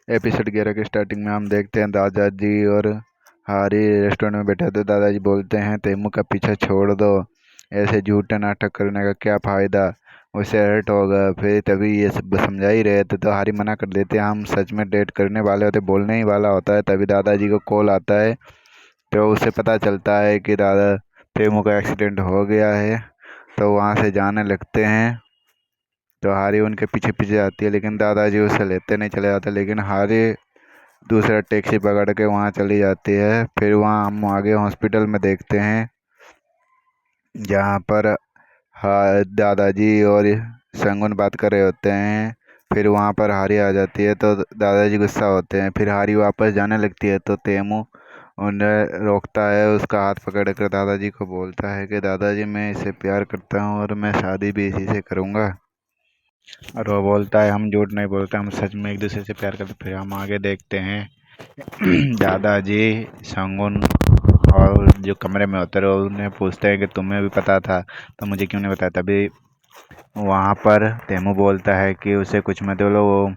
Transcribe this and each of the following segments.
Episode 11 की starting में हम देखते हैं दादाजी और हारी रेस्टोरेंट में बैठे थे। दादाजी बोलते हैं तैमू का पीछा छोड़ दो, ऐसे झूठे नाटक करने का क्या फायदा। उसे हर्ट होगा। फिर तभी ये सब समझा ही रहे थे तो हारी मना कर देते हैं, हम सच में डेट करने वाले होते, बोलने ही वाला होता है। तभी दादाजी को कॉल आता है तो उसे पता चलता है कि दादा तैमू का एक्सीडेंट हो गया है। तो वहाँ से जाने लगते हैं तो हारी उनके पीछे पीछे आती है, लेकिन दादाजी उसे लेते नहीं चले जाते। लेकिन हारी दूसरा टैक्सी पकड़ के वहाँ चली जाती है। फिर वहाँ हम आगे हॉस्पिटल में देखते हैं जहाँ पर दादाजी और शंगुन बात कर रहे होते हैं। फिर वहाँ पर हारी आ जाती है तो दादाजी गुस्सा होते हैं। फिर हारी वापस जाने लगती है तो तेमू उन्हें रोकता है, उसका हाथ पकड़ कर दादाजी को बोलता है कि दादाजी मैं इसे प्यार करता हूँ और मैं शादी भी इसी से करूँगा। और वो बोलता है हम झूठ नहीं बोलते, हम सच में एक दूसरे से प्यार करते। फिर हम आगे देखते हैं दादाजी शंगुन और जो कमरे में होते रहे उन्हें पूछते हैं कि तुम्हें भी पता था तो मुझे क्यों नहीं बताया। तभी वहाँ पर तेमू बोलता है कि उसे कुछ मत बोलो, वो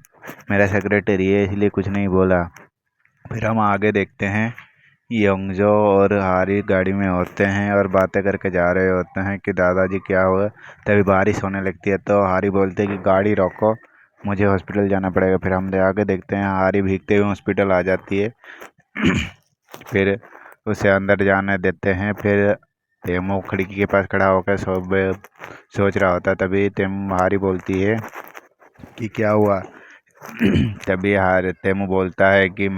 मेरा सेक्रेटरी है इसलिए कुछ नहीं बोला। फिर हम आगे देखते हैं योंगजो और हारी गाड़ी में होते हैं और बातें करके जा रहे होते हैं कि दादाजी क्या हुआ। तभी बारिश होने लगती है तो हारी बोलते हैं कि गाड़ी रोको, मुझे हॉस्पिटल जाना पड़ेगा। फिर हम आगे देखते हैं हारी भीगते हुए हॉस्पिटल आ जाती है। फिर उसे अंदर जाने देते हैं। फिर तेमो खिड़की के पास खड़ा होकर सोच रहा होता है। तभी हारी बोलती है कि क्या हुआ। तभी तेमू बोलता है कि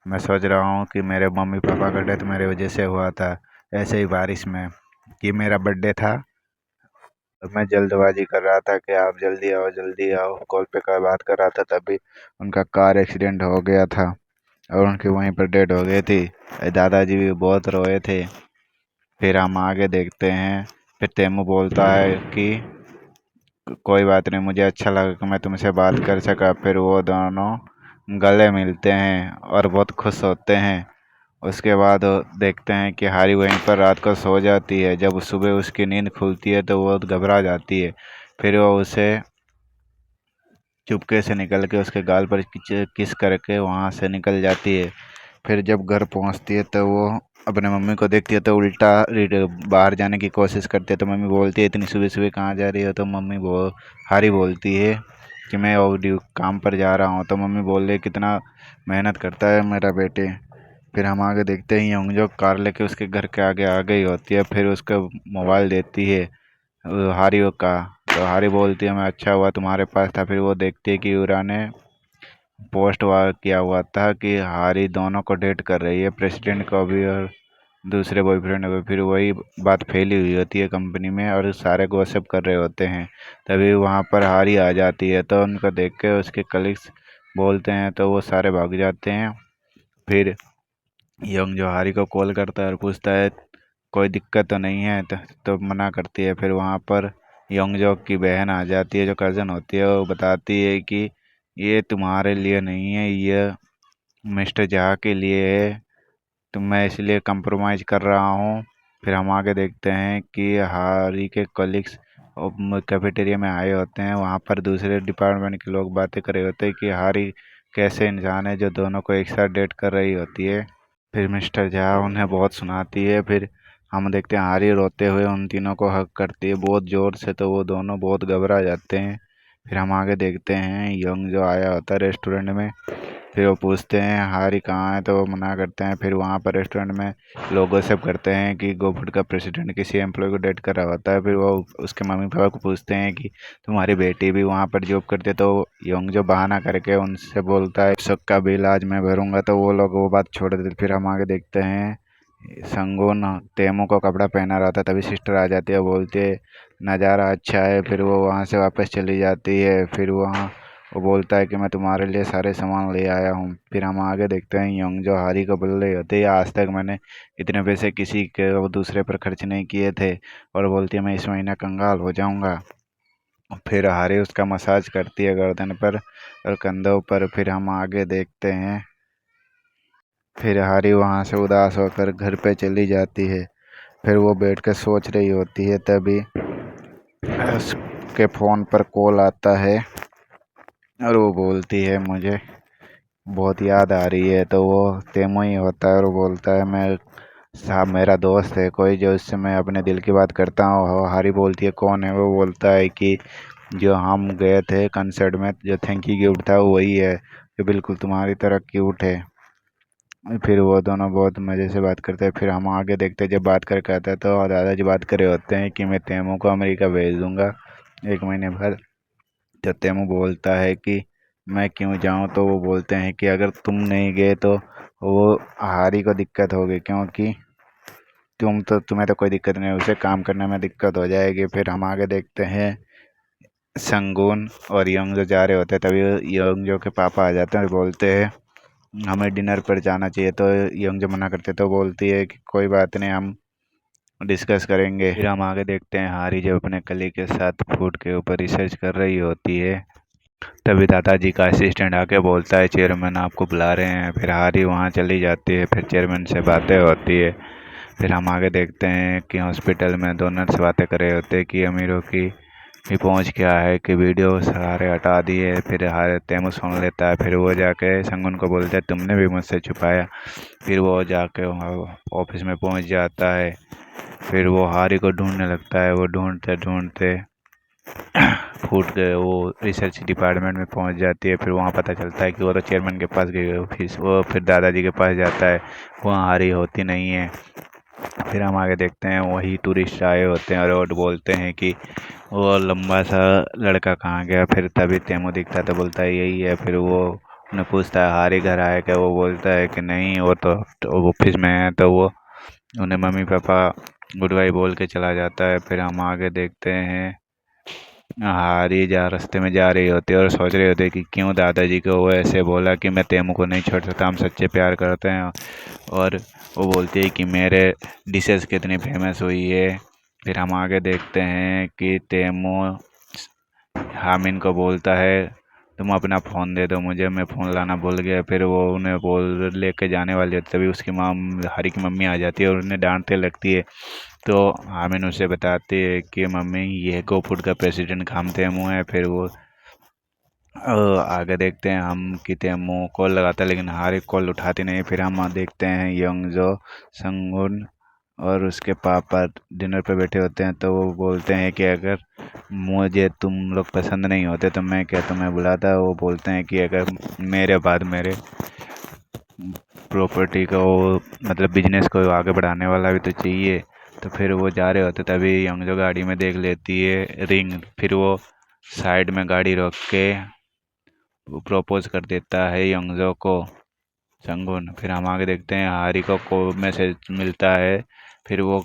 मैं सोच रहा हूँ कि मेरे मम्मी पापा का डेथ मेरे वजह से हुआ था, ऐसे ही बारिश में। कि मेरा बर्थडे था तो मैं जल्दबाजी कर रहा था कि आप जल्दी आओ, कॉल पे का बात कर रहा था। तभी उनका कार एक्सीडेंट हो गया था और उनकी वहीं पर डेड हो गई थी। दादाजी भी बहुत रोए थे। फिर हम आगे देखते हैं। फिर तेमू बोलता है कि कोई बात नहीं, मुझे अच्छा लगा कि मैं तुमसे बात कर सका। फिर वो दोनों गले मिलते हैं और बहुत खुश होते हैं। उसके बाद देखते हैं कि हारी वहीं पर रात को सो जाती है। जब सुबह उसकी नींद खुलती है तो वो घबरा जाती है। फिर वो उसे चुपके से निकल के उसके गाल पर किस करके वहाँ से निकल जाती है। फिर जब घर पहुँचती है तो वो अपने मम्मी को देखती है तो उल्टा बाहर जाने की कोशिश करती है। तो मम्मी बोलती है इतनी सुबह सुबह कहाँ जा रही हो। तो हारी बोलती है कि मैं और काम पर जा रहा हूँ। तो मम्मी बोल रही कितना मेहनत करता है मेरा बेटे। फिर हम आगे देखते हैं योंगजो कार लेके उसके घर के आगे आ गई होती है। फिर उसका मोबाइल देती है हारी का। तो हारी बोलती है मैं अच्छा हुआ तुम्हारे पास था। फिर वो देखती है कि यूरा ने पोस्ट किया हुआ था कि हारी दोनों को डेट कर रही है, प्रेसिडेंट को भी और दूसरे बॉयफ्रेंड को। फिर वही बात फैली हुई होती है कंपनी में और सारे गॉसिप कर रहे होते हैं। तभी वहाँ पर हारी आ जाती है तो उनको देख के उसके कलीग्स बोलते हैं तो वो सारे भाग जाते हैं। फिर यंग जो हारी को कॉल करता है और पूछता है कोई दिक्कत तो नहीं है। तो मना करती है। फिर वहाँ पर योंगजो की बहन आ जाती है जो कज़न होती है, वो बताती है कि ये तुम्हारे लिए नहीं है, ये मिस्टर जहा के लिए है, तो मैं इसलिए कंप्रोमाइज़ कर रहा हूँ। फिर हम आगे देखते हैं कि हारी के कलीग्स कैफेटेरिया में आए होते हैं। वहाँ पर दूसरे डिपार्टमेंट के लोग बातें कर रहे होते हैं कि हारी कैसे इंसान है जो दोनों को एक साथ डेट कर रही होती है। फिर मिस्टर झा उन्हें बहुत सुनाती है। फिर हम देखते हैं हारी रोते हुए उन तीनों को हक करती है बहुत ज़ोर से, तो वो दोनों बहुत घबरा जाते हैं। फिर हम आगे देखते हैं यंग जो आया होता है रेस्टोरेंट में। फिर वो पूछते हैं हारी कहाँ है तो वो मना करते हैं। फिर वहाँ पर रेस्टोरेंट में लोग सब करते हैं कि गोफुड का प्रेसिडेंट किसी एम्प्लॉय को डेट कर रहा होता है। फिर वो उसके मम्मी पापा को पूछते हैं कि तुम्हारी बेटी भी वहाँ पर जॉब करती है। तो यंग जो बहाना करके उनसे बोलता है सबका बिल आज मैं भरूंगा। तो वो लोग वो बात छोड़ देते। फिर हम आगे देखते हैं संगून तेमो को कपड़ा पहना रहा था। तभी सिस्टर आ जाती है, बोलती है नज़ारा अच्छा है। फिर वो वहाँ से वापस चली जाती है। फिर वो बोलता है कि मैं तुम्हारे लिए सारे सामान ले आया हूँ। फिर हम आगे देखते हैं यंग जो हारी को बोल रही होती है आज तक मैंने इतने पैसे किसी के वो दूसरे पर खर्च नहीं किए थे, और बोलती है मैं इस महीने कंगाल हो जाऊँगा। फिर हारी उसका मसाज करती है गर्दन पर और कंधों पर। फिर हम आगे देखते हैं फिर हारी वहाँ से उदास होकर घर पे चली जाती है। फिर वो बैठ कर सोच रही होती है। तभी उसके फ़ोन पर कॉल आता है और वो बोलती है मुझे बहुत याद आ रही है। तो वो तेमो ही होता है और वो बोलता है मैं साहब मेरा दोस्त है कोई जो उससे मैं अपने दिल की बात करता हूँ। हारी बोलती है कौन है, वो बोलता है कि जो हम गए थे कंसर्ट में जो थैंक यू गिफ्ट था वही है जो बिल्कुल तुम्हारी तरह क्यूट है। फिर वो दोनों बहुत मज़े से बात करते हैं। फिर हम आगे देखते हैं जब बात करके आता है तो दादाजी बात करे होते हैं कि मैं तैमू को अमेरिका भेज दूंगा 1 महीने बाद। तो तैमू बोलता है कि मैं क्यों जाऊं, तो वो बोलते हैं कि अगर तुम नहीं गए तो वो हारी को दिक्कत होगी, क्योंकि तुम्हें तो कोई दिक्कत नहीं, उसे काम करने में दिक्कत हो जाएगी। फिर हम आगे देखते हैं संगून और यंगजो जा रहे होते हैं, तभी यंगजो के पापा आ जाते हैं और बोलते हैं हमें डिनर पर जाना चाहिए। तो यंगजो मना करते तो बोलती है कि कोई बात नहीं, हम डिस्कस करेंगे। फिर हम आगे देखते हैं हारी जब अपने कली के साथ फूड के ऊपर रिसर्च कर रही होती है, तभी दादाजी का असिस्टेंट आके बोलता है चेयरमैन आपको बुला रहे हैं। फिर हारी वहाँ चली जाती है, फिर चेयरमैन से बातें होती है। फिर हम आगे देखते हैं कि हॉस्पिटल में दो नर्स बातें कर रहे होते हैं कि अमीरों की भी पहुंच क्या है कि वीडियो सारे हटा दिए। फिर हारे तैमूर सुन लेता है, फिर वो जाके संगुन को बोलता है तुमने भी मुझसे छुपाया। फिर वो जाके वहाँ ऑफिस में पहुंच जाता है। फिर वो हारी को ढूंढने लगता है, वो ढूंढते ढूंढते फूड के वो रिसर्च डिपार्टमेंट में पहुंच जाती है। फिर वहाँ पता चलता है कि वो तो चेयरमैन के पास गई है। फिर वो फिर दादाजी के पास जाता है, वहाँ हारी होती नहीं है। फिर हम आगे देखते हैं वही टूरिस्ट आए होते हैं और वो बोलते हैं कि वो लंबा सा लड़का कहाँ गया। फिर तभी तैमूर दिखता है तो बोलता है यही है। फिर वो उन्हें पूछता है हारी घर आया क्या, वो बोलता है कि नहीं वो तो ऑफिस में है। तो वो उन्हें मम्मी पापा गुड बाय बोल के चला जाता है। फिर हम आगे देखते हैं हारी जा रास्ते में जा रही होती है और सोच रही होती है कि क्यों दादाजी को वो ऐसे बोला कि मैं तैमूर को नहीं छोड़ सकता, हम सच्चे प्यार करते हैं। और वो बोलती है कि मेरे डिशेस कितनी फेमस हुई है। फिर हम आगे देखते हैं कि तैमूर हामिन को बोलता है तुम अपना फ़ोन दे दो मुझे, मैं फ़ोन लाना भूल गया। फिर वो उन्हें बोल लेके जाने वाली होती है, तभी उसकी माँ हरी की मम्मी आ जाती है और उन्हें डांटने लगती है। तो हामिन उसे बताती है कि मम्मी ये गोफूड का प्रेसिडेंट खाम तैमूर है। फिर वो आगे देखते हैं हम कि तैमूर कॉल लगाता है लेकिन हारी कॉल उठाती नहीं। फिर हम देखते हैं यंगजो संगुन और उसके पापा डिनर पे बैठे होते हैं। तो वो बोलते हैं कि अगर मुझे तुम लोग पसंद नहीं होते तो मैं क्या तुम्हें बुलाता। वो बोलते हैं कि अगर मेरे बाद मेरे प्रॉपर्टी को मतलब बिजनेस को आगे बढ़ाने वाला भी तो चाहिए। तो फिर वो जा रहे होते तभी यंगजो गाड़ी में देख लेती है रिंग। फिर वो साइड में गाड़ी रोक के वो प्रपोज कर देता है यंगजो को संगुन। फिर हम आगे देखते हैं हारी को मैसेज मिलता है। फिर वो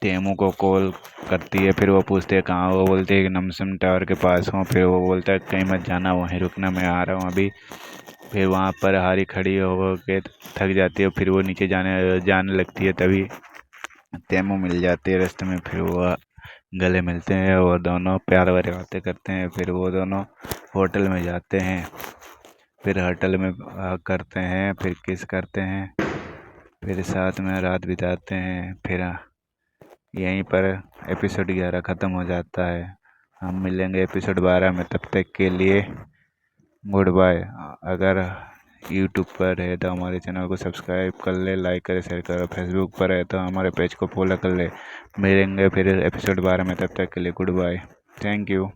टेमू को कॉल करती है। फिर वो पूछते हैं कहाँ हो, वो बोलते हैं कि नमसम टावर के पास हूँ। फिर वो बोलता है कहीं मत जाना, वहीं रुकना, मैं आ रहा हूँ अभी। फिर वहाँ पर हारी खड़ी हो के थक जाती है, फिर वो नीचे जाने जाने लगती है, तभी टेमू मिल जाती है रास्ते में। फिर वो गले मिलते हैं और दोनों प्यार भरी बातें करते हैं। फिर वो दोनों होटल में जाते हैं, फिर होटल में करते हैं, फिर किस करते हैं, फिर साथ में रात बिताते हैं। फिर यहीं पर एपिसोड 11 ख़त्म हो जाता है। हम मिलेंगे एपिसोड 12 में, तब तक के लिए गुड बाय। अगर यूट्यूब पर है तो हमारे चैनल को सब्सक्राइब कर ले, लाइक करे, शेयर करो। फेसबुक पर है तो हमारे पेज को फॉलो कर ले। मिलेंगे फिर एपिसोड 12 में, तब तक के लिए गुड बाय। Thank you.